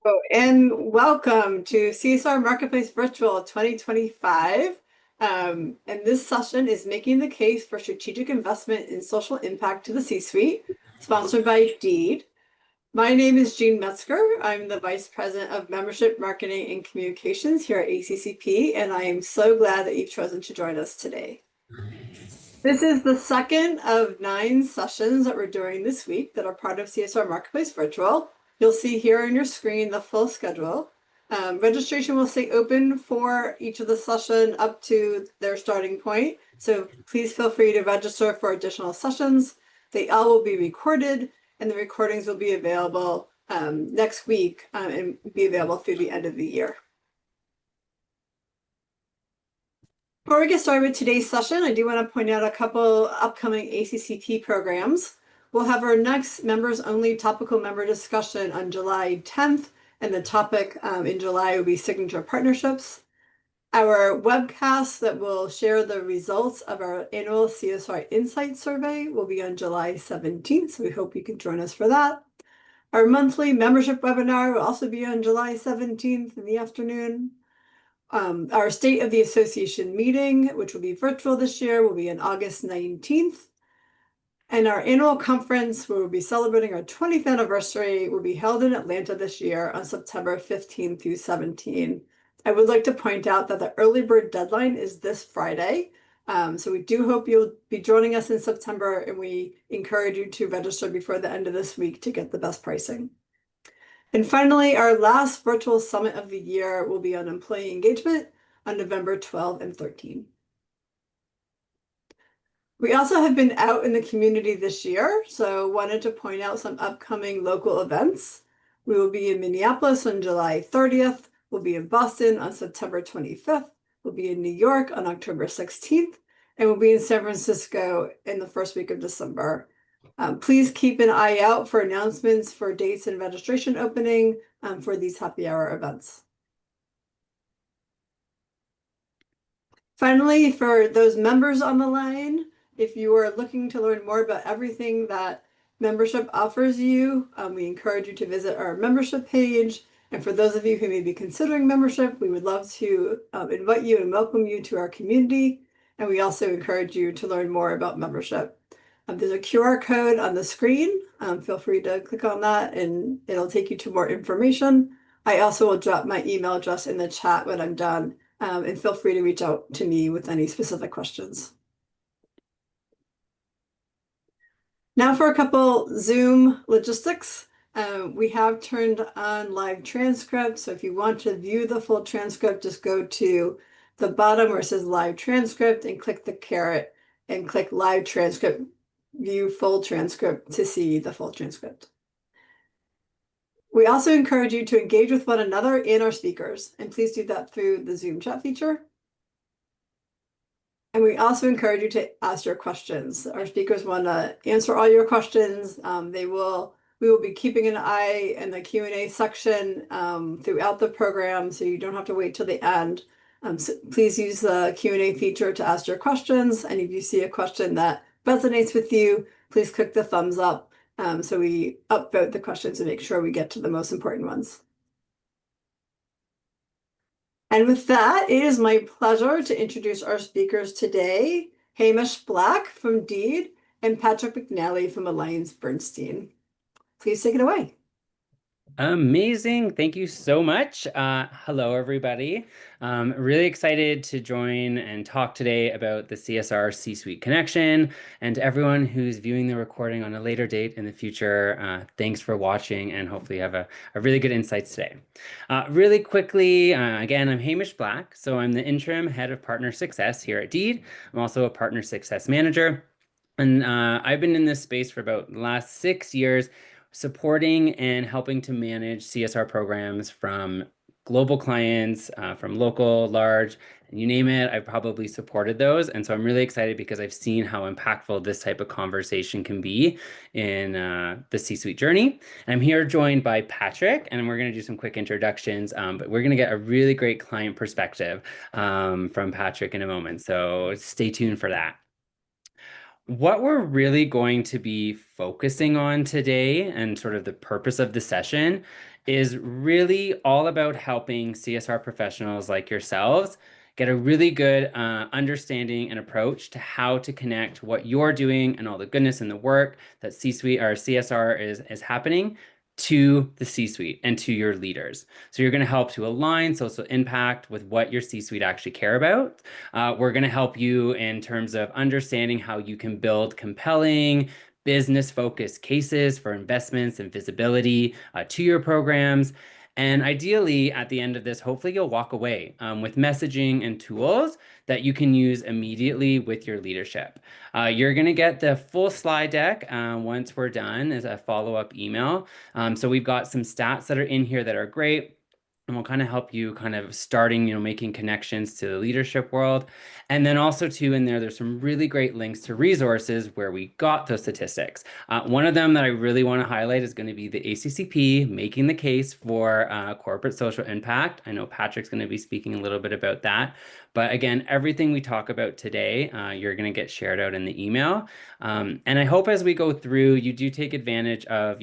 Oh, and welcome to CSR Marketplace Virtual 2025. And this session is Making the Case for Strategic Investment in Social Impact to the C-Suite, sponsored by Deed. My name is Jean Metzger. I'm the Vice President of Membership, Marketing, and Communications here at ACCP, and I am so glad that you've chosen to join us today. This is the second of 9 sessions that we're doing this week that are part of CSR Marketplace Virtual. You'll see here on your screen the full schedule. Registration will stay open for each of the session up to their starting point. So please feel free to register for additional sessions. They all will be recorded and the recordings will be available next week and be available through the end of the year. Before we get started with today's session, I do want to point out a couple upcoming ACCP programs. We'll have our next members-only topical member discussion on July 10th, and the topic in July will be signature partnerships. Our webcast that will share the results of our annual CSR Insight Survey will be on July 17th, so we hope you can join us for that. Our monthly membership webinar will also be on July 17th in the afternoon. Our State of the Association meeting, which will be virtual this year, will be on August 19th. And our annual conference, where we'll be celebrating our 20th anniversary, will be held in Atlanta this year on September 15 through 17. I would like to point out that the early bird deadline is this Friday. So we do hope you'll be joining us in September, and we encourage you to register before the end of this week to get the best pricing. And finally, our last virtual summit of the year will be on employee engagement on November 12 and 13. We also have been out in the community this year, so wanted to point out some upcoming local events. We will be in Minneapolis on July 30th. We'll be in Boston on September 25th. We'll be in New York on October 16th, and we'll be in San Francisco in the first week of December. Please keep an eye out for announcements for dates and registration opening for these happy hour events. Finally, for those members on the line, if you are looking to learn more about everything that membership offers you, we encourage you to visit our membership page. And for those of you who may be considering membership, we would love to invite you and welcome you to our community. And we also encourage you to learn more about membership. There's a QR code on the screen. Feel free to click on that and it'll take you to more information. I also will drop my email address in the chat when I'm done, and feel free to reach out to me with any specific questions. Now for a couple Zoom logistics. We have turned on live transcript. So if you want to view the full transcript, just go to the bottom where it says live transcript and click the caret and click live transcript, view full transcript to see the full transcript. We also encourage you to engage with one another and our speakers, and please do that through the Zoom chat feature. And we also encourage you to ask your questions. Our speakers want to answer all your questions. We will be keeping an eye in the Q&A section throughout the program, so you don't have to wait till the end. So please use the Q&A feature to ask your questions. And if you see a question that resonates with you, please click the thumbs up so we upvote the questions and make sure we get to the most important ones. And with that, it is my pleasure to introduce our speakers today, Hamish Black from Deed and Patrick McNally from AllianceBernstein. Please take it away. Amazing. Thank you so much. Hello, everybody. Really excited to join and talk today about the CSR C-Suite Connection. And to everyone who's viewing the recording on a later date in the future, thanks for watching and hopefully you have a really good insights today. Really quickly, again, I'm Hamish Black. So I'm the interim head of partner success here at Deed. I'm also a partner success manager. And I've been in this space for about the last 6 years, supporting and helping to manage CSR programs from global clients, from local, large, you name it, I've probably supported those. And so I'm really excited because I've seen how impactful this type of conversation can be in the C-suite journey. And I'm here joined by Patrick, and we're going to do some quick introductions, but we're going to get a really great client perspective from Patrick in a moment. So stay tuned for that. What we're really going to be focusing on today and sort of the purpose of the session is really all about helping CSR professionals like yourselves get a really good understanding and approach to how to connect what you're doing and all the goodness and the work that C-suite or CSR is happening to the C-suite and to your leaders. So you're going to help to align social impact with what your C-suite actually care about. We're going to help you in terms of understanding how you can build compelling business-focused cases for investments and visibility to your programs. And ideally, at the end of this, hopefully you'll walk away with messaging and tools that you can use immediately with your leadership. You're going to get the full slide deck once we're done as a follow-up email. So we've got some stats that are in here that are great. And we'll kind of help you kind of starting, making connections to the leadership world. And then also too in there's some really great links to resources where we got those statistics. One of them that I really want to highlight is going to be the ACCP making the case for corporate social impact. I know Patrick's going to be speaking a little bit about that. But again, everything we talk about today, you're going to get shared out in the email. And I hope as we go through, you do take advantage of,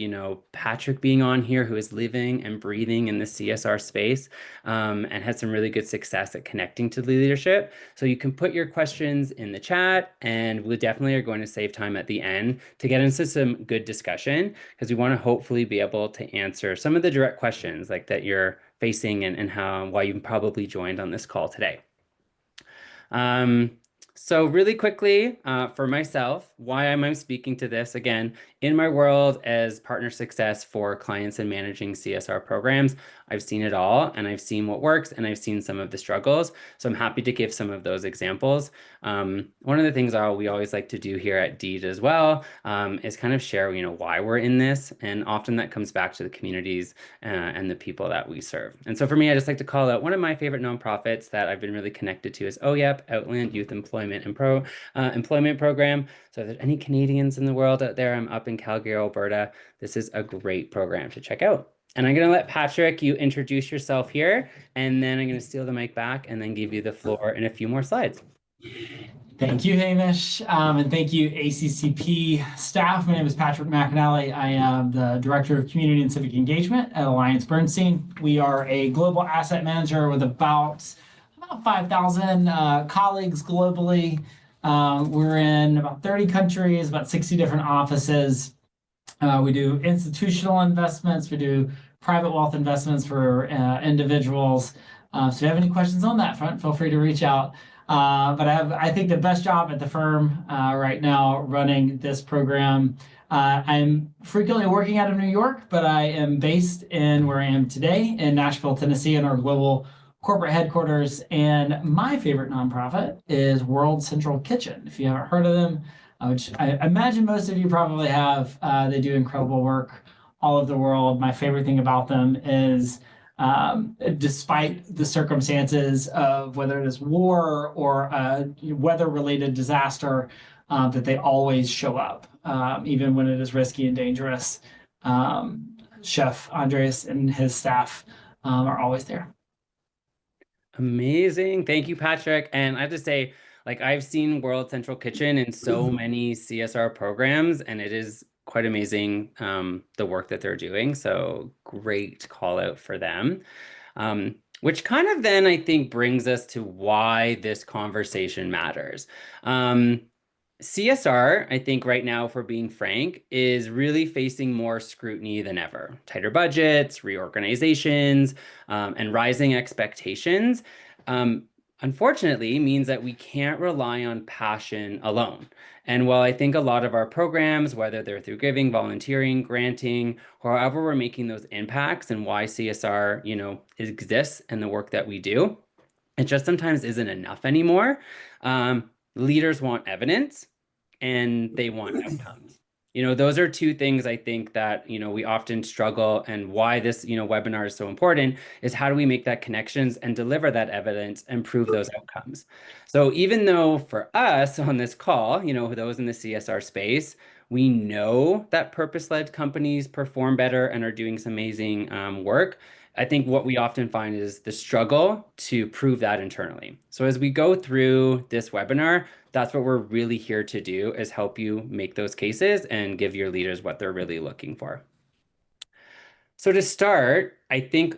Patrick being on here, who is living and breathing in the CSR space and had some really good success at connecting to the leadership. So you can put your questions in the chat, and we definitely are going to save time at the end to get into some good discussion because we want to hopefully be able to answer some of the direct questions like that you're facing and why you probably joined on this call today. Um, so really quickly, for myself, why am I speaking to this again? In my world as partner success for clients and managing CSR programs, I've seen it all and I've seen what works and I've seen some of the struggles. So I'm happy to give some of those examples. One of the things we always like to do here at Deed as well is kind of share, why we're in this. And often that comes back to the communities and the people that we serve. And so for me, I just like to call out one of my favorite nonprofits that I've been really connected to is OYEP, Outland Youth Employment and Employment Program. So if there's any Canadians in the world out there, I'm up in Calgary, Alberta. This is a great program to check out. And I'm going to let Patrick, you introduce yourself here, and then I'm going to steal the mic back and then give you the floor in a few more slides. Thank you, Hamish, and thank you, ACCP staff. My name is Patrick McAnally. I am the Director of Community and Civic Engagement at Alliance Bernstein. We are a global asset manager with about 5,000 colleagues globally. We're in about 30 countries, about 60 different offices. We do institutional investments. We do private wealth investments for individuals. So if you have any questions on that front, feel free to reach out. But I think, the best job at the firm right now running this program. I'm frequently working out of New York, but I am based in where I am today in Nashville, Tennessee, in our global corporate headquarters. And my favorite nonprofit is World Central Kitchen. If you haven't heard of them, which I imagine most of you probably have, they do incredible work all over the world. My favorite thing about them is despite the circumstances of whether it is war or weather-related disaster, that they always show up, even when it is risky and dangerous. Chef Andres and his staff are always there. Amazing. Thank you, Patrick. And I have to say, I've seen World Central Kitchen in so many CSR programs, and it is quite amazing the work that they're doing. So great call out for them. Which kind of then I think brings us to why this conversation matters. CSR, I think right now, for being frank, is really facing more scrutiny than ever. Tighter budgets, reorganizations, and rising expectations, unfortunately, means that we can't rely on passion alone. And while I think a lot of our programs, whether they're through giving, volunteering, granting, however we're making those impacts and why CSR, exists and the work that we do, it just sometimes isn't enough anymore. Leaders want evidence and they want outcomes. Those are two things I think that, we often struggle, and why this, webinar is so important is how do we make that connections and deliver that evidence and prove those outcomes. So even though for us on this call, those in the CSR space, we know that purpose-led companies perform better and are doing some amazing work. I think what we often find is the struggle to prove that internally. So as we go through this webinar, that's what we're really here to do, is help you make those cases and give your leaders what they're really looking for. So to start, I think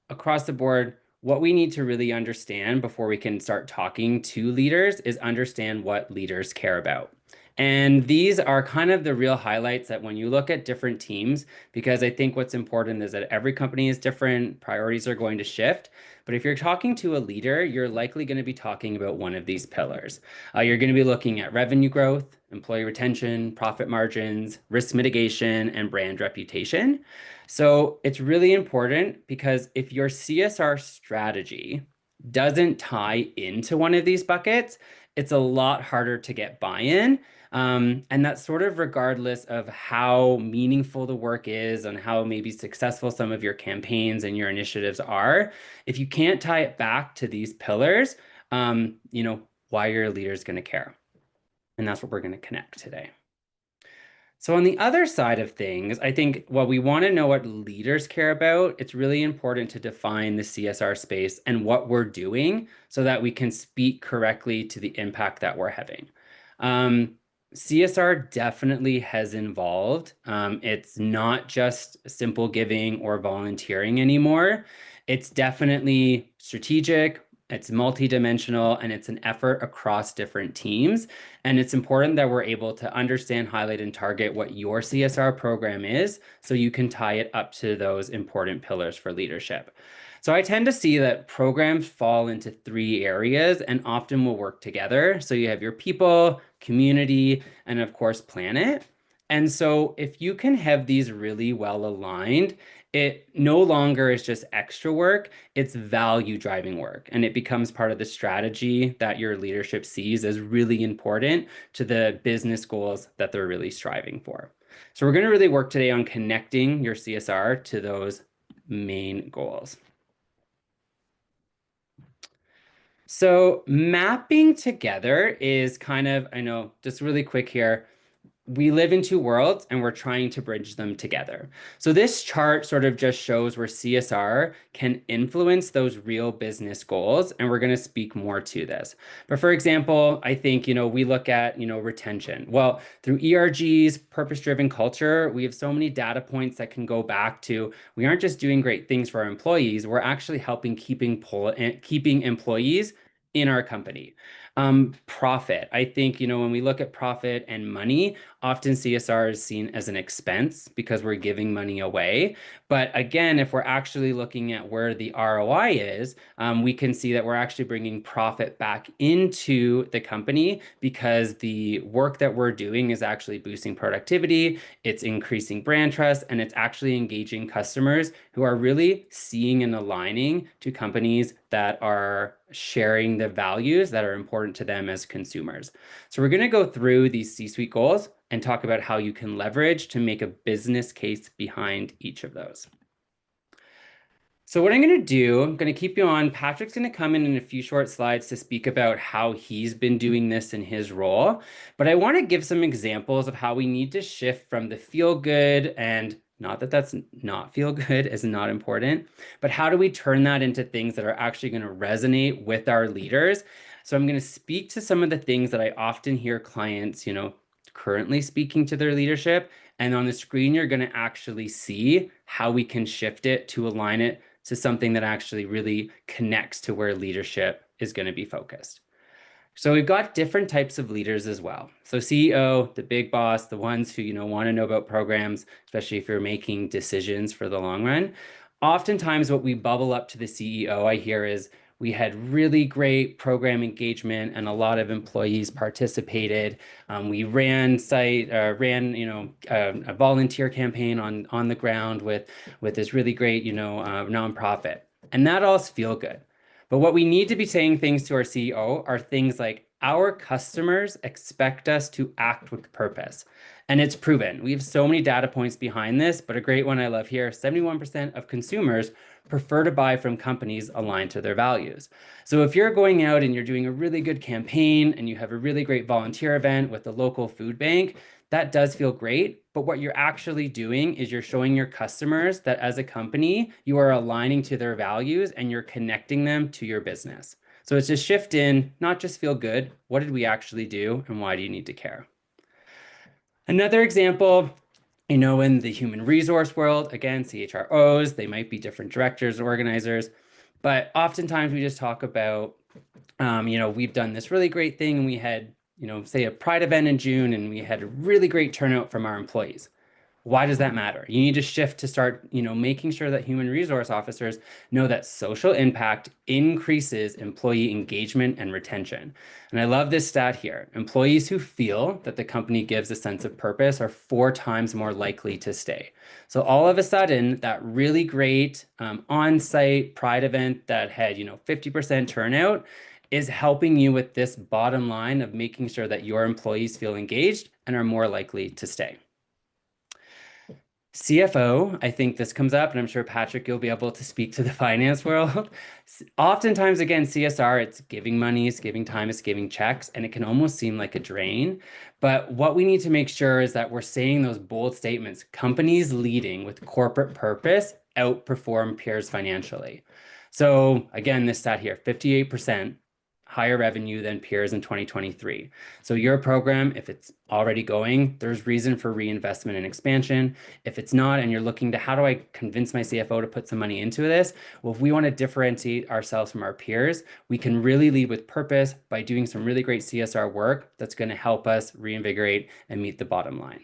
across the board, what we need to really understand before we can start talking to leaders is understand what leaders care about. And these are kind of the real highlights that when you look at different teams, because I think what's important is that every company is different, priorities are going to shift. But if you're talking to a leader, you're likely going to be talking about one of these pillars. You're going to be looking at revenue growth, employee retention, profit margins, risk mitigation, and brand reputation. So it's really important because if your CSR strategy doesn't tie into one of these buckets, it's a lot harder to get buy-in. And that's sort of regardless of how meaningful the work is and how maybe successful some of your campaigns and your initiatives are. If you can't tie it back to these pillars, why are your leaders going to care? And that's what we're going to connect today. So on the other side of things, I think while we want to know what leaders care about, it's really important to define the CSR space and what we're doing so that we can speak correctly to the impact that we're having. CSR definitely has evolved. It's not just simple giving or volunteering anymore. It's definitely strategic, it's multidimensional, and it's an effort across different teams. And it's important that we're able to understand, highlight, and target what your CSR program is so you can tie it up to those important pillars for leadership. So I tend to see that programs fall into three areas and often will work together. So you have your people, community, and of course, planet. And so if you can have these really well aligned, it no longer is just extra work, it's value driving work. And it becomes part of the strategy that your leadership sees as really important to the business goals that they're really striving for. So we're going to really work today on connecting your CSR to those main goals. So mapping together is kind of, I know, just really quick here, we live in two worlds and we're trying to bridge them together. So this chart sort of just shows where CSR can influence those real business goals, and we're going to speak more to this. But for example, I think, we look at, retention. Well, through ERG's purpose-driven culture, we have so many data points that can go back to, we aren't just doing great things for our employees, we're actually helping keeping employees in our company. Profit. I think, when we look at profit and money, often CSR is seen as an expense because we're giving money away. But again, if we're actually looking at where the ROI is, we can see that we're actually bringing profit back into the company because the work that we're doing is actually boosting productivity, it's increasing brand trust, and it's actually engaging customers who are really seeing and aligning to companies that are sharing the values that are important to them as consumers. So we're going to go through these C-suite goals and talk about how you can leverage to make a business case behind each of those. So what I'm going to do, I'm going to keep you on. Patrick's going to come in a few short slides to speak about how he's been doing this in his role. But I want to give some examples of how we need to shift from the feel good, and not that that's not feel good is not important, but how do we turn that into things that are actually going to resonate with our leaders? So I'm going to speak to some of the things that I often hear clients, currently speaking to their leadership. And on the screen, you're going to actually see how we can shift it to align it to something that actually really connects to where leadership is going to be focused. So we've got different types of leaders as well. So CEO, the big boss, the ones who, want to know about programs, especially if you're making decisions for the long run. Oftentimes what we bubble up to the CEO, I hear, is we had really great program engagement and a lot of employees participated. We ran a volunteer campaign on the ground with this really great, nonprofit. And that all feel good. But what we need to be saying things to our CEO are things like, our customers expect us to act with purpose. And it's proven. We have so many data points behind this, but a great one I love here, 71% of consumers prefer to buy from companies aligned to their values. So if you're going out and you're doing a really good campaign and you have a really great volunteer event with the local food bank, that does feel great. But what you're actually doing is you're showing your customers that as a company, you are aligning to their values and you're connecting them to your business. So it's a shift in not just feel good, what did we actually do and why do you need to care? Another example, In the human resource world, again, CHROs, they might be different directors, organizers, but oftentimes we just talk about, we've done this really great thing and we had, say a Pride event in June and we had a really great turnout from our employees. Why does that matter? You need to shift to start, making sure that human resource officers know that social impact increases employee engagement and retention. And I love this stat here. Employees who feel that the company gives a sense of purpose are 4 times more likely to stay. So all of a sudden, that really great on-site Pride event that had, 50% turnout is helping you with this bottom line of making sure that your employees feel engaged and are more likely to stay. CFO, I think this comes up, and I'm sure Patrick, you'll be able to speak to the finance world. Oftentimes, again, CSR, it's giving money, it's giving time, it's giving checks, and it can almost seem like a drain. But what we need to make sure is that we're saying those bold statements. Companies leading with corporate purpose outperform peers financially. So again, this stat here, 58% higher revenue than peers in 2023. So your program, if it's already going, there's reason for reinvestment and expansion. If it's not, and you're looking to how do I convince my CFO to put some money into this? Well, if we want to differentiate ourselves from our peers, we can really lead with purpose by doing some really great CSR work that's going to help us reinvigorate and meet the bottom line.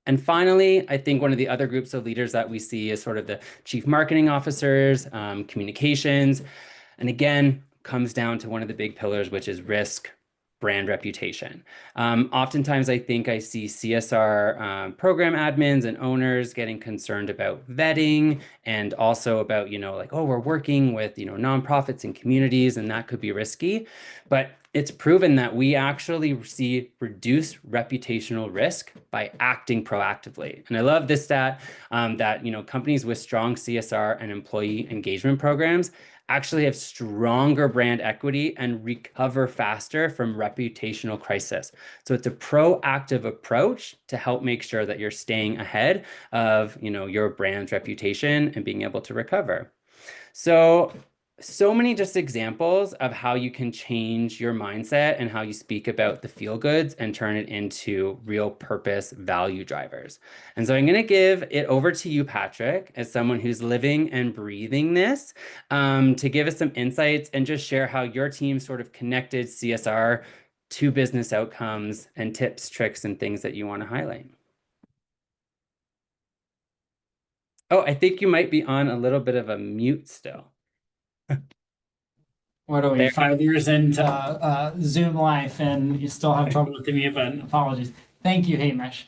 And finally, I think one of the other groups of leaders that we see is sort of the chief marketing officers, communications. And again, comes down to one of the big pillars, which is risk, brand reputation. Oftentimes, I think I see CSR program admins and owners getting concerned about vetting and also about, like, oh, we're working with, nonprofits and communities, and that could be risky. But it's proven that we actually see reduced reputational risk by acting proactively. And I love this stat that, companies with strong CSR and employee engagement programs actually have stronger brand equity and recover faster from reputational crisis. So it's a proactive approach to help make sure that you're staying ahead of, your brand's reputation and being able to recover. So many just examples of how you can change your mindset and how you speak about the feel goods and turn it into real purpose value drivers. And so I'm going to give it over to you, Patrick, as someone who's living and breathing this, to give us some insights and just share how your team sort of connected CSR to business outcomes and tips, tricks, and things that you want to highlight. Oh, I think you might be on a little bit of a mute still. What are we, There. 5 years into Zoom life and you still have trouble with the mute button? Apologies. Thank you, Hamish.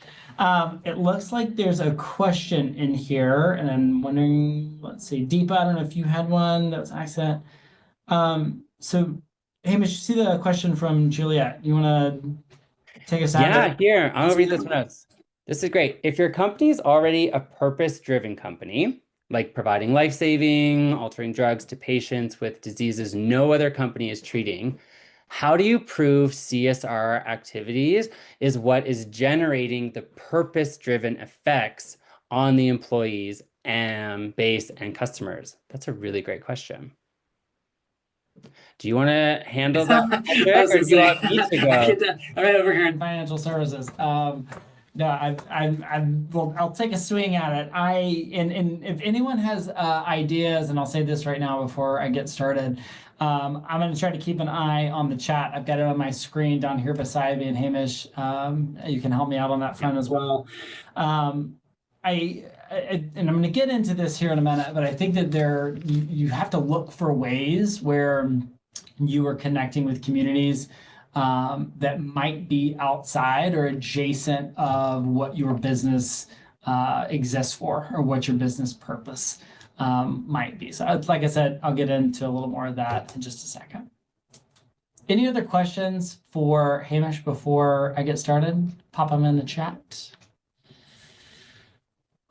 It looks like there's a question in here, and I'm wondering, let's see, Deepa, I don't know if you had one that was an accident. So, Hamish, you see the question from Juliet. You want to take us out? Yeah, here, I'll read this one out. This is great. If your company is already a purpose-driven company, like providing life-saving, altering drugs to patients with diseases no other company is treating, how do you prove CSR activities is what is generating the purpose-driven effects on the employees and base and customers? That's a really great question. Do you want to handle that, Patrick, or do you want me to go? I'm right over here in financial services. No, I'll take a swing at it. And if anyone has ideas, and I'll say this right now before I get started, I'm going to try to keep an eye on the chat. I've got it on my screen down here beside me, and Hamish, you can help me out on that front as well. And I'm going to get into this here in a minute, but I think that you have to look for ways where you are connecting with communities that might be outside or adjacent of what your business exists for, or what your business purpose might be. So like I said, I'll get into a little more of that in just a second. Any other questions for Hamish before I get started? Pop them in the chat.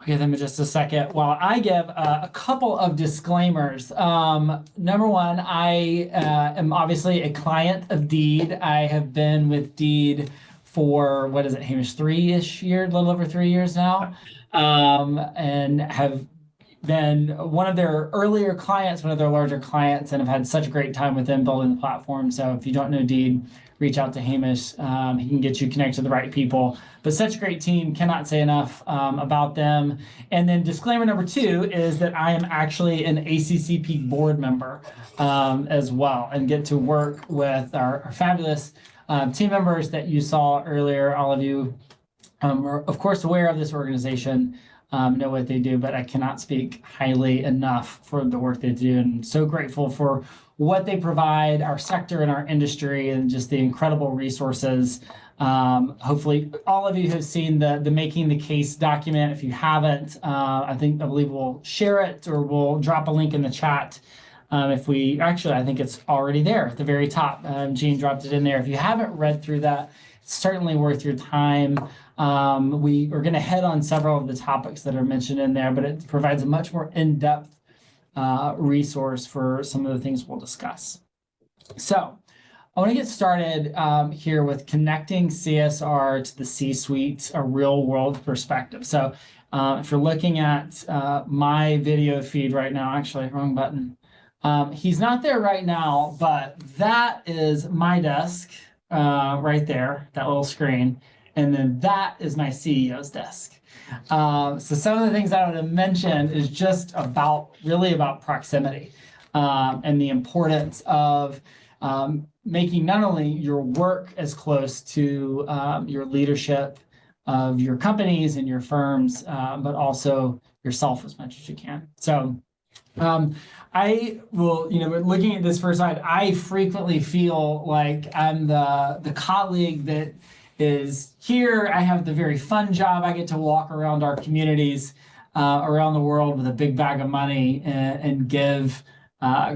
Give them just a second while I give a couple of disclaimers. Number one, I am obviously a client of Deed. I have been with Deed for, what is it, Hamish, 3-ish years, a little over 3 years now, and have been one of their earlier clients, one of their larger clients, and have had such a great time with them building the platform. So if you don't know Deed, reach out to Hamish. He can get you connected to the right people. But such a great team, cannot say enough about them. And then disclaimer number 2 is that I am actually an ACCP board member as well, and get to work with our fabulous team members that you saw earlier. All of you are, of course, aware of this organization, know what they do, but I cannot speak highly enough for the work they do. And so grateful for what they provide our sector and our industry, and just the incredible resources. Hopefully all of you have seen the Making the Case document. If you haven't, I believe we'll share it, or we'll drop a link in the chat. I think it's already there at the very top. Jean dropped it in there. If you haven't read through that, it's certainly worth your time. We are going to head on several of the topics that are mentioned in there, but it provides a much more in-depth resource for some of the things we'll discuss. So I want to get started here with connecting CSR to the C-suite, a real-world perspective. So if you're looking at my video feed right now, actually, wrong button. He's not there right now, but that is my desk right there, that little screen. And then that is my CEO's desk. So some of the things I want to mention is just really about proximity and the importance of making not only your work as close to your leadership of your companies and your firms, but also yourself as much as you can. So I will, looking at this first slide, I frequently feel like I'm the colleague that is here. I have the very fun job. I get to walk around our communities around the world with a big bag of money and give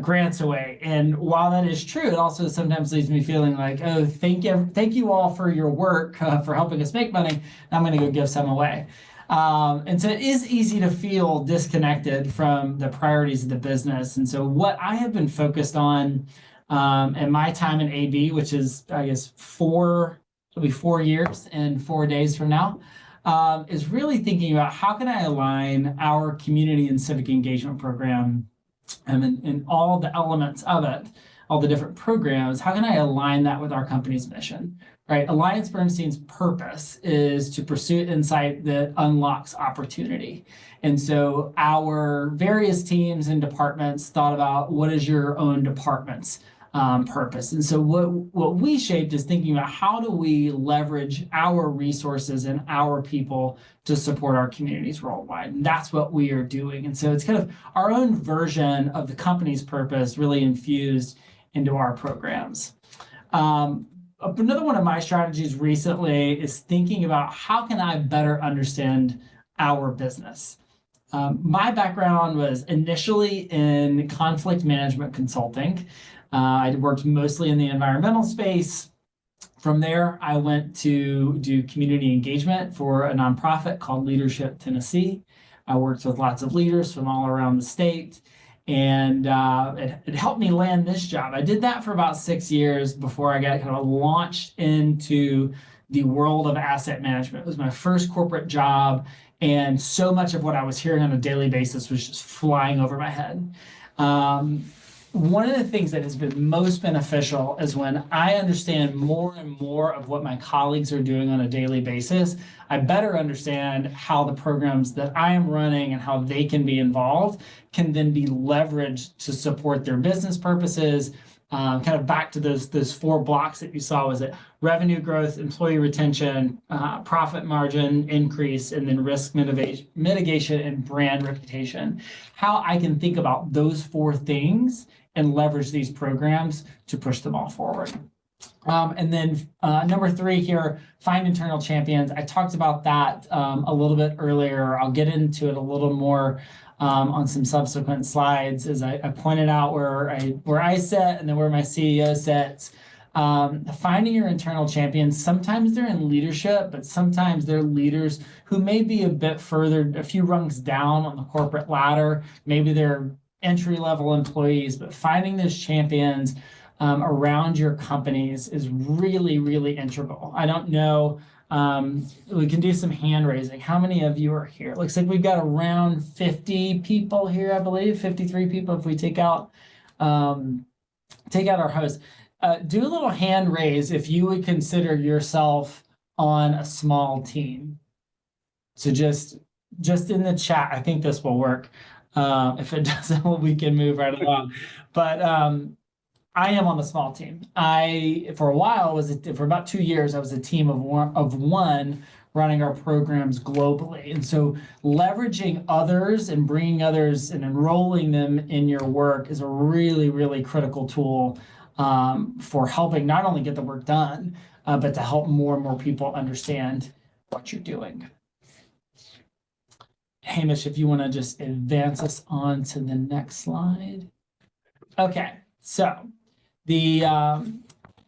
grants away. And while that is true, it also sometimes leaves me feeling like, oh, thank you all for your work, for helping us make money. I'm going to go give some away. And so it is easy to feel disconnected from the priorities of the business. And so what I have been focused on in my time in AB, which is, I guess, it'll be 4 years and 4 days from now, is really thinking about how can I align our community and civic engagement program and all the elements of it, all the different programs, how can I align that with our company's mission, right? Alliance Bernstein's purpose is to pursue insight that unlocks opportunity. And so our various teams and departments thought about what is your own department's purpose. And so what we shaped is thinking about how do we leverage our resources and our people to support our communities worldwide. And that's what we are doing. And so it's kind of our own version of the company's purpose really infused into our programs. Another one of my strategies recently is thinking about how can I better understand our business. My background was initially in conflict management consulting. I worked mostly in the environmental space. From there, I went to do community engagement for a nonprofit called Leadership Tennessee. I worked with lots of leaders from all around the state, and it helped me land this job. I did that for about 6 years before I got kind of launched into the world of asset management. It was my first corporate job, and so much of what I was hearing on a daily basis was just flying over my head. One of the things that has been most beneficial is when I understand more and more of what my colleagues are doing on a daily basis, I better understand how the programs that I am running and how they can be involved can then be leveraged to support their business purposes. Kind of back to those 4 blocks that you saw, was it revenue growth, employee retention, profit margin increase, and then risk mitigation and brand reputation. How I can think about those 4 things and leverage these programs to push them all forward. And then number 3 here, find internal champions. I talked about that a little bit earlier. I'll get into it a little more on some subsequent slides, as I pointed out where I sit and then where my CEO sits. Finding your internal champions, sometimes they're in leadership, but sometimes they're leaders who may be a bit further, a few rungs down on the corporate ladder. Maybe they're entry-level employees, but finding those champions around your companies is really, really integral. I don't know, we can do some hand raising. How many of you are here? It looks like we've got around 50 people here, I believe, 53 people if we take out our host. do a little hand raise if you would consider yourself on a small team. So just in the chat, I think this will work. If it doesn't, we can move right along. But I am on the small team. For a while, for about 2 years, I was a team of one running our programs globally. And so leveraging others and bringing others and enrolling them in your work is a really, really critical tool for helping not only get the work done, but to help more and more people understand what you're doing. Hamish, if you want to just advance us on to the next slide. Okay, so the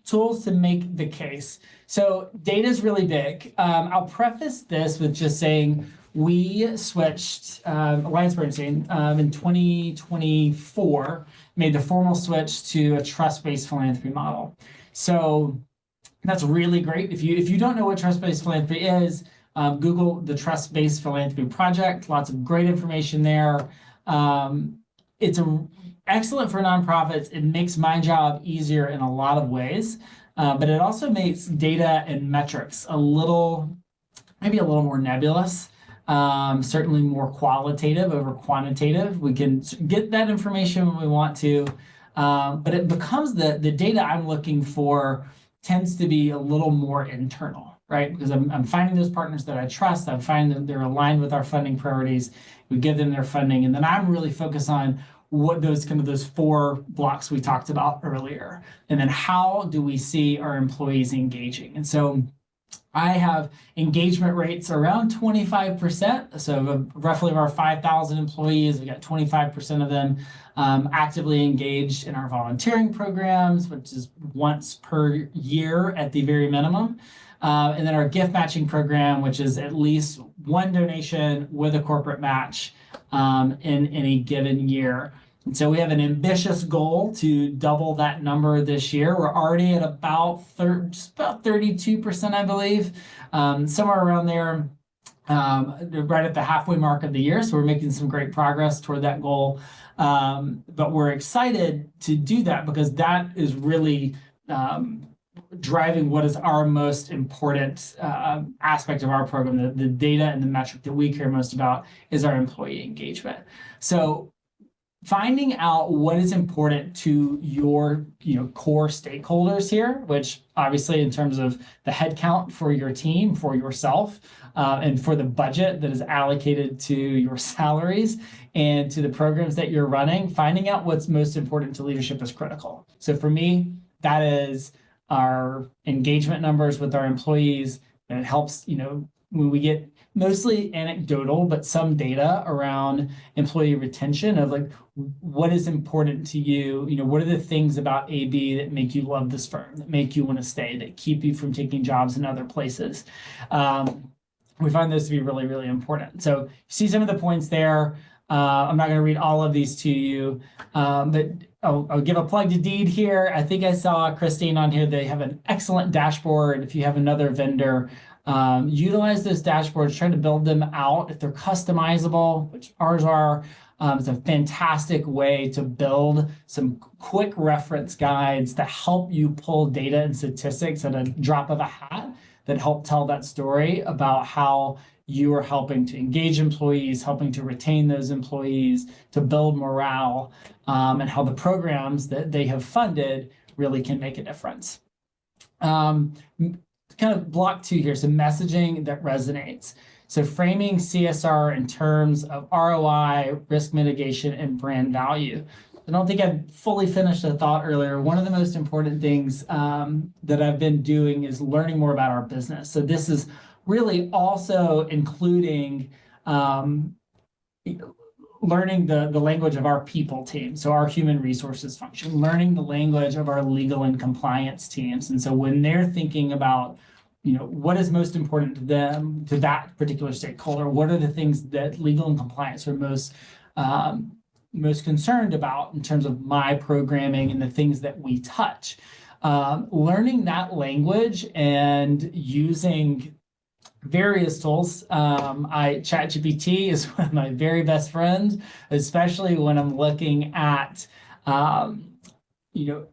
tools to make the case. So data is really big. I'll preface this with just saying we switched, AllianceBernstein in 2024, made the formal switch to a trust-based philanthropy model. So that's really great. If you don't know what trust-based philanthropy is, Google the Trust-Based Philanthropy Project. Lots of great information there. It's excellent for nonprofits. It makes my job easier in a lot of ways, but it also makes data and metrics maybe a little more nebulous, certainly more qualitative over quantitative. We can get that information when we want to, but it becomes the data I'm looking for tends to be a little more internal, right? Because I'm finding those partners that I trust. I'm finding that they're aligned with our funding priorities. We give them their funding, and then I'm really focused on what those 4 blocks we talked about earlier, and then how do we see our employees engaging. And so I have engagement rates around 25%. So roughly of our 5,000 employees, we got 25% of them actively engaged in our volunteering programs, which is once per year at the very minimum. And then our gift matching program, which is at least one donation with a corporate match in any given year. And so we have an ambitious goal to double that number this year. We're already at just about 32%, I believe, somewhere around there, right at the halfway mark of the year. So we're making some great progress toward that goal. But we're excited to do that because that is really driving what is our most important aspect of our program. The data and the metric that we care most about is our employee engagement. So finding out what is important to your core stakeholders here, which obviously in terms of the headcount for your team, for yourself, and for the budget that is allocated to your salaries and to the programs that you're running, finding out what's most important to leadership is critical. So for me, that is our engagement numbers with our employees. And it helps, when we get mostly anecdotal, but some data around employee retention of what is important to you, what are the things about AB that make you love this firm, that make you want to stay, that keep you from taking jobs in other places. We find those to be really, really important. So you see some of the points there. I'm not going to read all of these to you, but I'll give a plug to Deed here. I think I saw Christine on here. They have an excellent dashboard. If you have another vendor, utilize those dashboards, try to build them out. If they're customizable, which ours are, it's a fantastic way to build some quick reference guides that help you pull data and statistics at a drop of a hat that help tell that story about how you are helping to engage employees, helping to retain those employees, to build morale, and how the programs that they have funded really can make a difference. Kind of block 2 here, so messaging that resonates. So framing CSR in terms of ROI, risk mitigation, and brand value. I don't think I fully finished the thought earlier. One of the most important things that I've been doing is learning more about our business. So this is really also including learning the language of our people team, so our human resources function, learning the language of our legal and compliance teams. And so when they're thinking about what is most important to them, to that particular stakeholder, what are the things that legal and compliance are most concerned about in terms of my programming and the things that we touch. Learning that language and using various tools. ChatGPT is one of my very best friends, especially when I'm looking at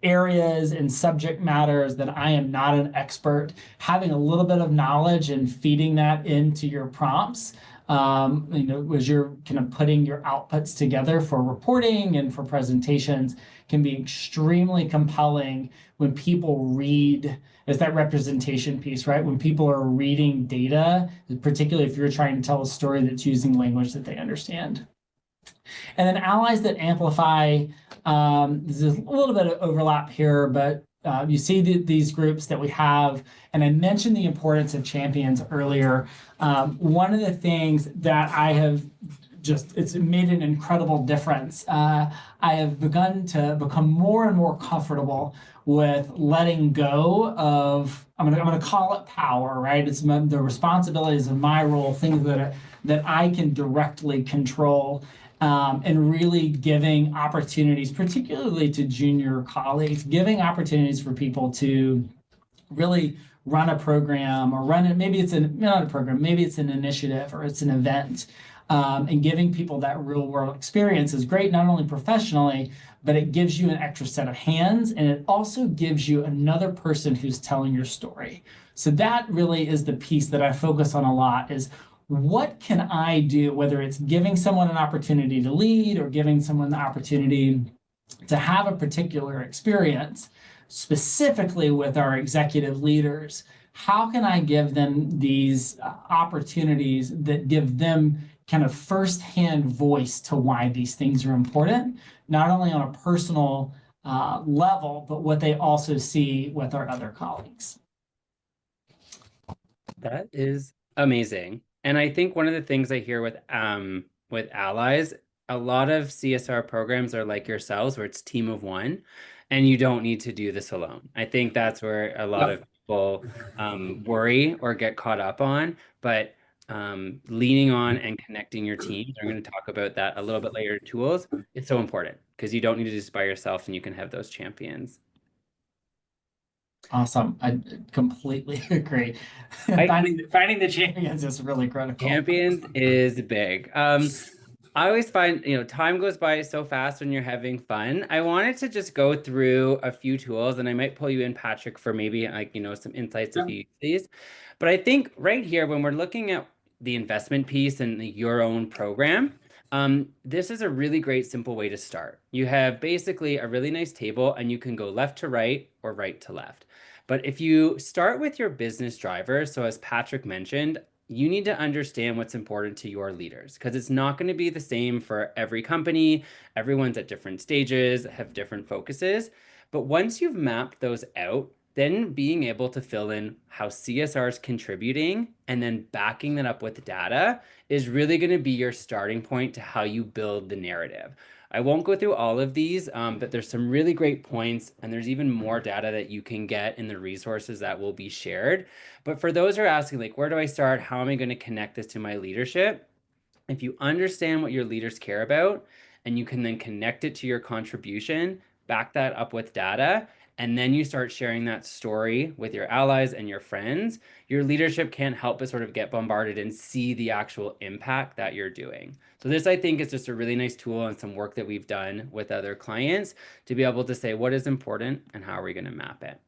areas and subject matters that I am not an expert, having a little bit of knowledge and feeding that into your prompts, as you're kind of putting your outputs together for reporting and for presentations, can be extremely compelling when people read. It's that representation piece, right? When people are reading data, particularly if you're trying to tell a story that's using language that they understand. And then allies that amplify, there's a little bit of overlap here, but you see these groups that we have, and I mentioned the importance of champions earlier. One of the things that I have it's made an incredible difference. I have begun to become more and more comfortable with letting go of, I'm gonna call it power, right? It's the responsibilities of my role, things that I can directly control, and really giving opportunities, particularly to junior colleagues, giving opportunities for people to really run a program or run it. Maybe it's not a program, maybe it's an initiative or it's an event. And giving people that real world experience is great, not only professionally, but it gives you an extra set of hands, and it also gives you another person who's telling your story. So that really is the piece that I focus on a lot, is what can I do, whether it's giving someone an opportunity to lead or giving someone the opportunity to have a particular experience, specifically with our executive leaders. How can I give them these opportunities that give them kind of firsthand voice to why these things are important, not only on a personal level, but what they also see with our other colleagues? That is amazing. And I think one of the things I hear with allies, a lot of CSR programs are like yourselves where it's team of one and you don't need to do this alone. I think that's where a lot Yep. of people worry or get caught up on, but leaning on and connecting your teams, I'm going to talk about that a little bit later, tools, it's so important because you don't need to do this by yourself and you can have those champions. Awesome. I completely agree. I Finding the champions is really critical. Champions is big. I always find, time goes by so fast when you're having fun. I wanted to just go through a few tools, and I might pull you in, Patrick, for maybe some insights if you use these. But I think right here, when we're looking at the investment piece and your own program, this is a really great simple way to start. You have basically a really nice table, and you can go left to right or right to left. But if you start with your business drivers, so as Patrick mentioned, you need to understand what's important to your leaders because it's not going to be the same for every company. Everyone's at different stages, have different focuses. But once you've mapped those out, then being able to fill in how CSR is contributing and then backing that up with data is really going to be your starting point to how you build the narrative. I won't go through all of these, but there's some really great points, and there's even more data that you can get in the resources that will be shared. But for those who are asking, like, where do I start? How am I going to connect this to my leadership? If you understand what your leaders care about and you can then connect it to your contribution, back that up with data, and then you start sharing that story with your allies and your friends, your leadership can't help but sort of get bombarded and see the actual impact that you're doing. So this, I think, is just a really nice tool and some work that we've done with other clients to be able to say what is important and how are we going to map it.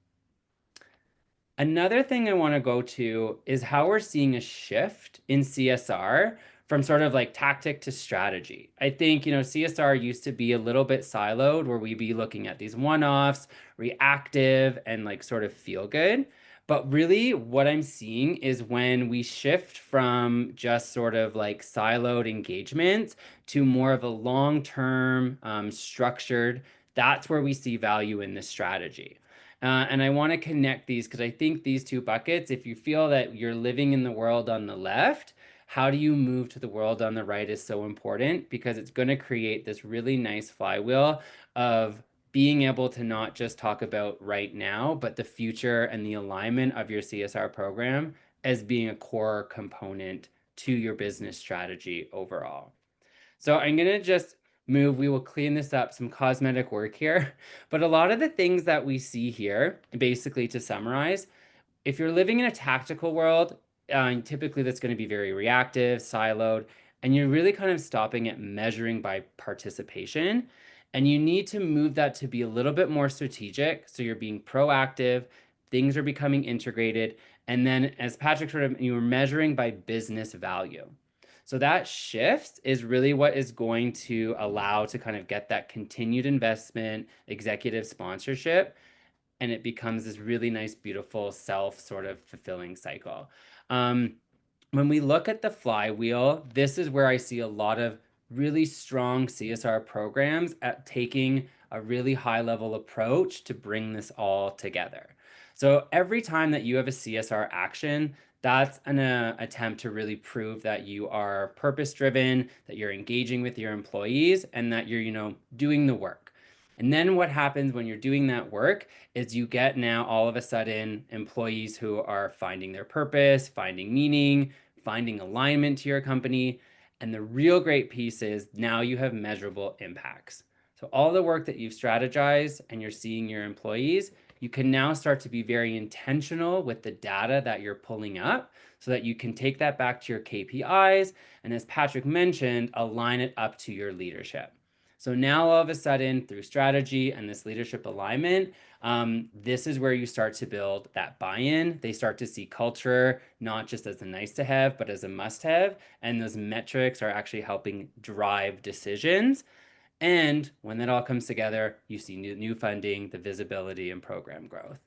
Another thing I want to go to is how we're seeing a shift in CSR from sort of like tactic to strategy. I think, CSR used to be a little bit siloed where we'd be looking at these one-offs, reactive, and like sort of feel good. But really, what I'm seeing is when we shift from just sort of like siloed engagement to more of a long-term, structured, that's where we see value in this strategy. And I want to connect these because I think these two buckets, if you feel that you're living in the world on the left, how do you move to the world on the right is so important because it's going to create this really nice flywheel of being able to not just talk about right now, but the future and the alignment of your CSR program as being a core component to your business strategy overall. So I'm going to just move. We will clean this up, some cosmetic work here. But a lot of the things that we see here, basically to summarize, if you're living in a tactical world, typically that's going to be very reactive, siloed, and you're really kind of stopping at measuring by participation. And you need to move that to be a little bit more strategic. So you're being proactive, things are becoming integrated. And then, as Patrick sort of, you're measuring by business value. So that shift is really what is going to allow to kind of get that continued investment, executive sponsorship, and it becomes this really nice, beautiful, self sort of fulfilling cycle. Um, when we look at the flywheel, this is where I see a lot of really strong CSR programs at taking a really high level approach to bring this all together. So every time that you have a CSR action, that's an attempt to really prove that you are purpose driven, that you're engaging with your employees, and that you're, doing the work. And then what happens when you're doing that work is you get now all of a sudden employees who are finding their purpose, finding meaning, finding alignment to your company. And the real great piece is now you have measurable impacts. So all the work that you've strategized and you're seeing your employees, you can now start to be very intentional with the data that you're pulling up so that you can take that back to your KPIs. And as Patrick mentioned, align it up to your leadership. So now all of a sudden, through strategy and this leadership alignment, this is where you start to build that buy-in. They start to see culture not just as a nice to have, but as a must have. And those metrics are actually helping drive decisions. And when that all comes together, you see new funding, the visibility, and program growth.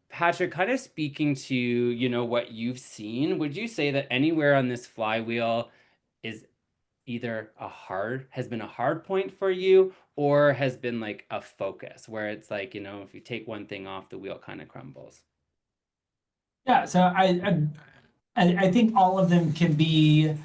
Patrick, kind of speaking to what you've seen, would you say that anywhere on this flywheel is either has been a hard point for you, or has been like a focus where it's like, if you take one thing off, the wheel kind of crumbles? Yeah, so I think all of them can be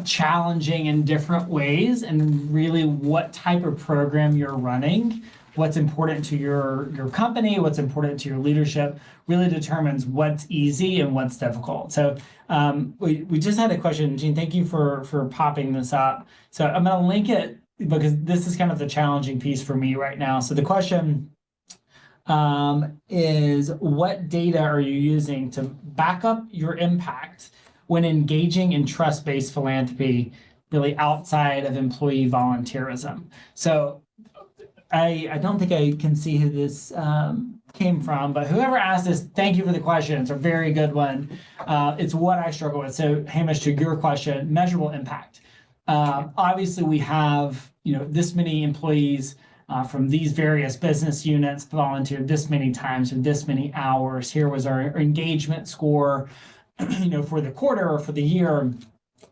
challenging in different ways, and really what type of program you're running, what's important to your company, what's important to your leadership, really determines what's easy and what's difficult. So we just had a question, Gene. Thank you for popping this up. So I'm going to link it because this is kind of the challenging piece for me right now. So the question is, what data are you using to back up your impact when engaging in trust-based philanthropy, really outside of employee volunteerism? So I don't think I can see who this came from, but whoever asked this, thank you for the question. It's a very good one. It's what I struggle with. So Hamish, to your question, measurable impact. Obviously, we have this many employees from these various business units volunteered this many times or this many hours. Here was our engagement score, for the quarter or for the year.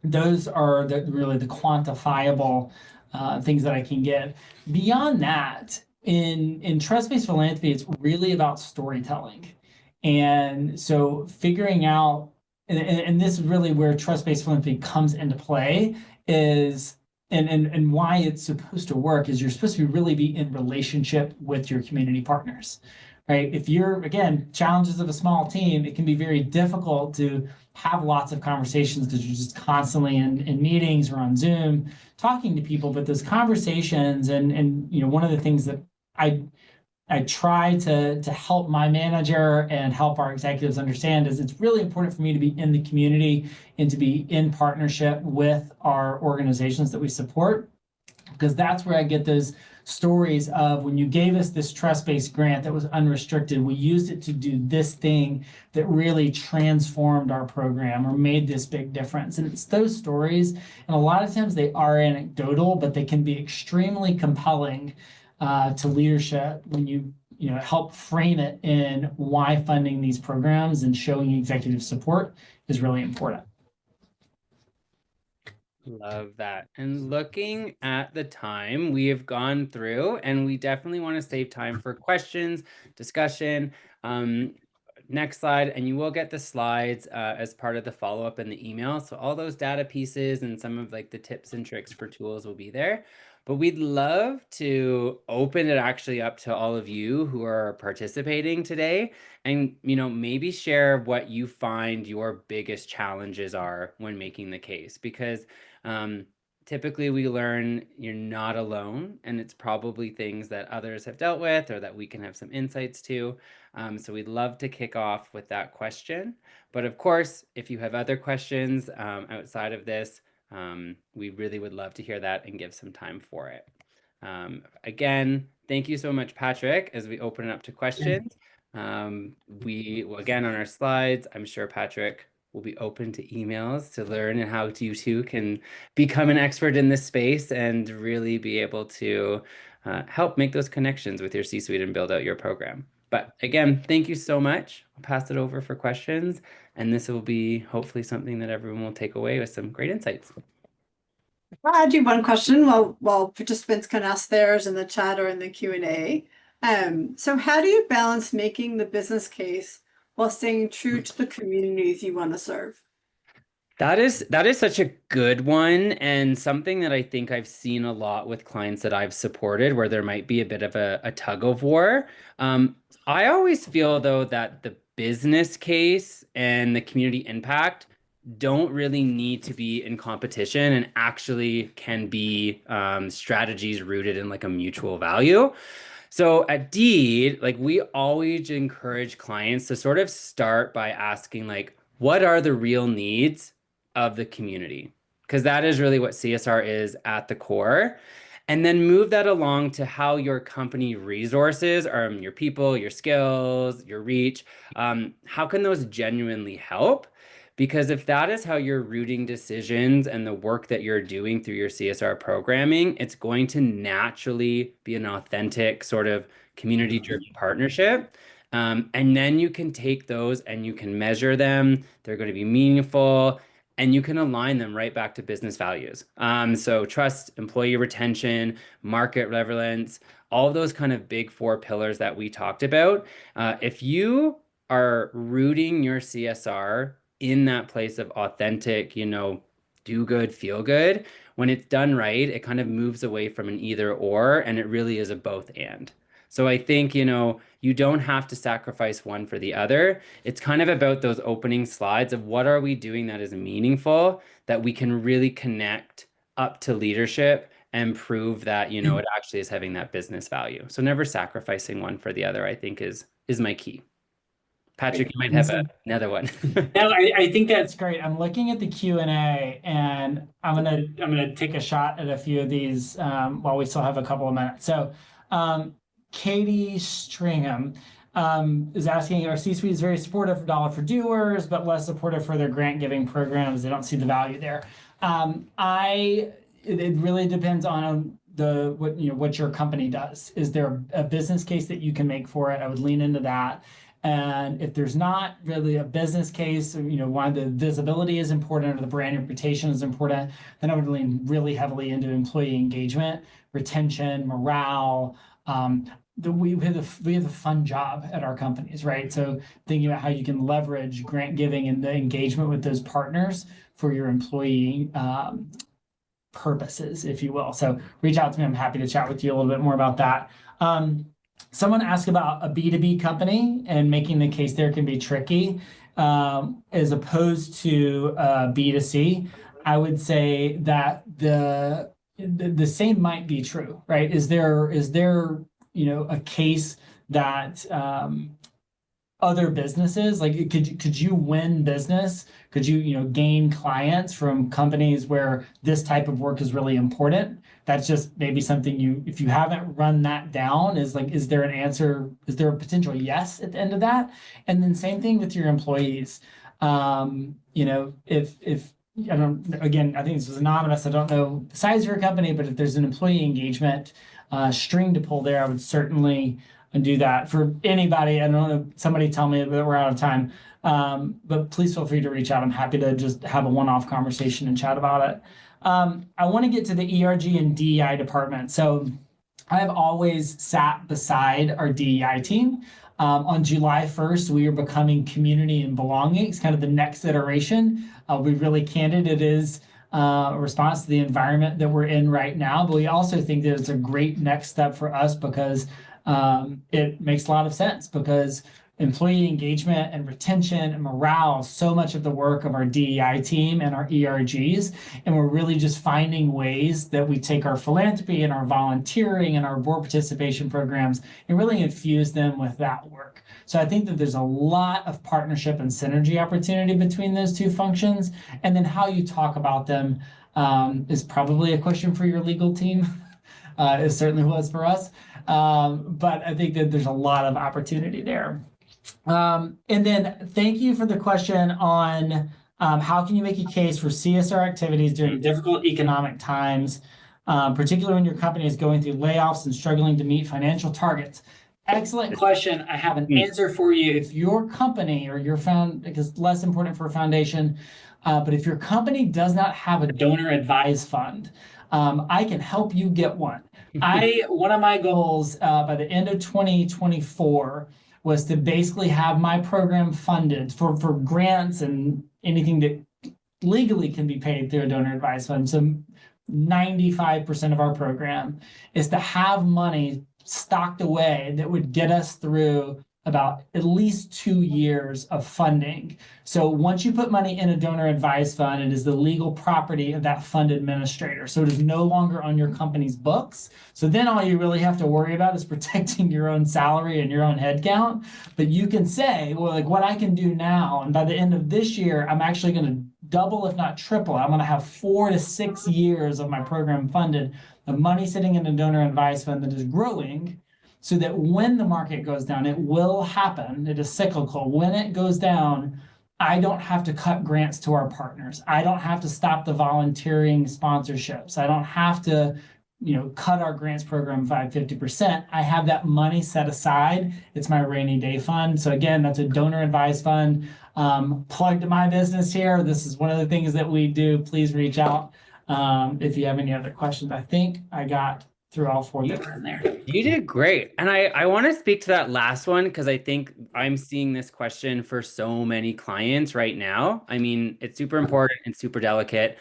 Those are really the quantifiable things that I can give. Beyond that, in trust-based philanthropy, it's really about storytelling. And so figuring out, and this is really where trust-based philanthropy comes into play, is and why it's supposed to work is you're supposed to really be in relationship with your community partners, right? If you're, again, challenges of a small team, it can be very difficult to have lots of conversations because you're just constantly in meetings or on Zoom talking to people. But those conversations and one of the things that I try to help my manager and help our executives understand is it's really important for me to be in the community and to be in partnership with our organizations that we support, because that's where I get those stories of, when you gave us this trust-based grant that was unrestricted, we used it to do this thing that really transformed our program or made this big difference. And it's those stories, and a lot of times they are anecdotal, but they can be extremely compelling to leadership when you help frame it in why funding these programs and showing executive support is really important. Love that. And looking at the time we have gone through, and we definitely want to save time for questions, discussion. Next slide, and you will get the slides as part of the follow-up in the email. So all those data pieces and some of like the tips and tricks for tools will be there. But we'd love to open it actually up to all of you who are participating today, and maybe share what you find your biggest challenges are when making the case, because typically we learn you're not alone, and it's probably things that others have dealt with or that we can have some insights to. So we'd love to kick off with that question. But of course, if you have other questions outside of this, we really would love to hear that and give some time for it. Again, thank you so much, Patrick, as we open it up to questions. We will, again, on our slides, I'm sure Patrick will be open to emails to learn and how you too can become an expert in this space and really be able to help make those connections with your C-suite and build out your program. But again, thank you so much. I'll pass it over for questions, and this will be hopefully something that everyone will take away with some great insights. I'll add you one question while participants can ask theirs in the chat or in the Q&A. So how do you balance making the business case while staying true to the communities you want to serve? That is such a good one, and something that I think I've seen a lot with clients that I've supported where there might be a bit of a tug of war. I always feel though that the business case and the community impact don't really need to be in competition and actually can be strategies rooted in like a mutual value. So at Deed, like we always encourage clients to sort of start by asking like, what are the real needs of the community? Because that is really what CSR is at the core. And then move that along to how your company resources, your people, your skills, your reach, how can those genuinely help? Because if that is how you're rooting decisions and the work that you're doing through your CSR programming, it's going to naturally be an authentic sort of community-driven partnership. And then you can take those and you can measure them. They're going to be meaningful and you can align them right back to business values. So trust, employee retention, market relevance, all of those kind of big four pillars that we talked about. If you are rooting your CSR in that place of authentic, do good, feel good, when it's done right, it kind of moves away from an either or, and it really is a both and. So I think, you don't have to sacrifice one for the other. It's kind of about those opening slides of what are we doing that is meaningful, that we can really connect up to leadership and prove that, it actually is having that business value. So never sacrificing one for the other, I think is my key. Patrick, you might have another one. No, I think that's great. I'm looking at the Q&A, and I'm gonna take a shot at a few of these while we still have a couple of minutes. So, Katie Stringham is asking, our C-suite is very supportive for dollar for doers, but less supportive for their grant giving programs. They don't see the value there. It really depends on what your company does. Is there a business case that you can make for it? I would lean into that. And if there's not really a business case, why the visibility is important or the brand reputation is important, then I would lean really heavily into employee engagement, retention, morale. We have a fun job at our companies, right? So thinking about how you can leverage grant giving and the engagement with those partners for your employee purposes, if you will. So reach out to me. I'm happy to chat with you a little bit more about that. Someone asked about a B2B company and making the case there can be tricky as opposed to B2C. I would say that the same might be true, right? Is there a case that other businesses, like could you win business? Could you gain clients from companies where this type of work is really important? That's just maybe something if you haven't run that down, is there an answer? Is there a potential yes at the end of that? And then same thing with your employees. If I don't, again, I think this was anonymous. I don't know the size of your company, but if there's an employee engagement string to pull there, I would certainly do that for anybody. I don't know, somebody tell me that we're out of time, but please feel free to reach out. I'm happy to just have a one-off conversation and chat about it. I want to get to the ERG and DEI department. So I've always sat beside our DEI team. On July 1st, we are becoming community and belonging. It's kind of the next iteration. I'll be really candid. It is a response to the environment that we're in right now, but we also think that it's a great next step for us because it makes a lot of sense, because employee engagement and retention and morale, so much of the work of our DEI team and our ERGs. And we're really just finding ways that we take our philanthropy and our volunteering and our board participation programs and really infuse them with that work. So I think that there's a lot of partnership and synergy opportunity between those two functions. And then how you talk about them is probably a question for your legal team. It certainly was for us. But I think that there's a lot of opportunity there. And then thank you for the question on how can you make a case for CSR activities during difficult economic times, particularly when your company is going through layoffs and struggling to meet financial targets. Excellent question. I have an answer for you. If your company or your because less important for a foundation, but if your company does not have a donor advised fund, I can help you get one. One of my goals by the end of 2024 was to basically have my program funded for grants and anything that legally can be paid through a donor advised fund. So 95% of our program is to have money stocked away that would get us through about at least 2 years of funding. So once you put money in a donor advised fund, it is the legal property of that fund administrator. So it is no longer on your company's books. So then all you really have to worry about is protecting your own salary and your own headcount. But you can say, well, like what I can do now, and by the end of this year, I'm actually going to double, if not triple. I'm going to have 4 to 6 years of my program funded, the money sitting in a donor advised fund that is growing, so that when the market goes down, it will happen. It is cyclical. When it goes down, I don't have to cut grants to our partners. I don't have to stop the volunteering sponsorships. I don't have to, cut our grants program by 50%. I have that money set aside. It's my rainy day fund. So again, that's a donor advised fund. Plug to my business here. This is one of the things that we do. Please reach out if you have any other questions. I think I got through all 4 that were in there. You did great. And I want to speak to that last one because I think I'm seeing this question for so many clients right now. I mean, it's super important and super delicate.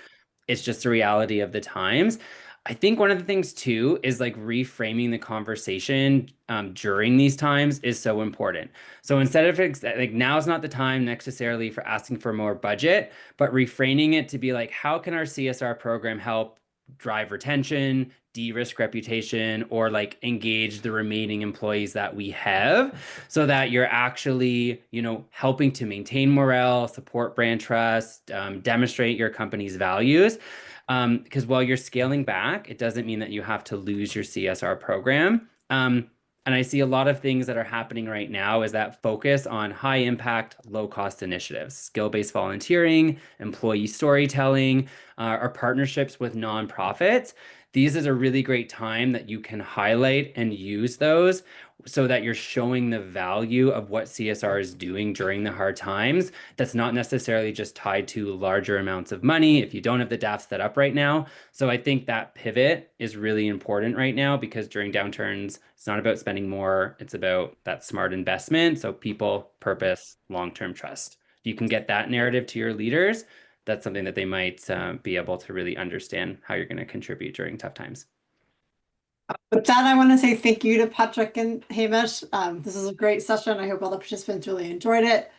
It's just the reality of the times. I think one of the things too is like reframing the conversation during these times is so important. So instead of like now's not the time necessarily for asking for more budget, but reframing it to be like, how can our CSR program help drive retention, de-risk reputation, or like engage the remaining employees that we have so that you're actually, helping to maintain morale, support brand trust, demonstrate your company's values. Because while you're scaling back, it doesn't mean that you have to lose your CSR program. And I see a lot of things that are happening right now is that focus on high impact, low cost initiatives, skill-based volunteering, employee storytelling, or partnerships with nonprofits. These is a really great time that you can highlight and use those so that you're showing the value of what CSR is doing during the hard times. That's not necessarily just tied to larger amounts of money if you don't have the DAF set up right now. So I think that pivot is really important right now because during downturns, it's not about spending more, it's about that smart investment. So people, purpose, long-term trust. If you can get that narrative to your leaders, that's something that they might be able to really understand how you're going to contribute during tough times. With that, I want to say thank you to Patrick and Hamish. This is a great session. I hope all the participants really enjoyed it.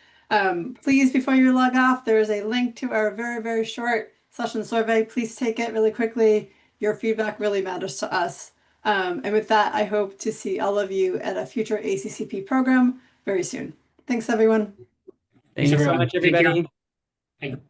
Please, before you log off, there is a link to our very, very short session survey. Please take it really quickly. Your feedback really matters to us. And with that, I hope to see all of you at a future ACCP program very soon. Thanks, everyone. Thanks so everyone. much, Take care. everybody. Thank you.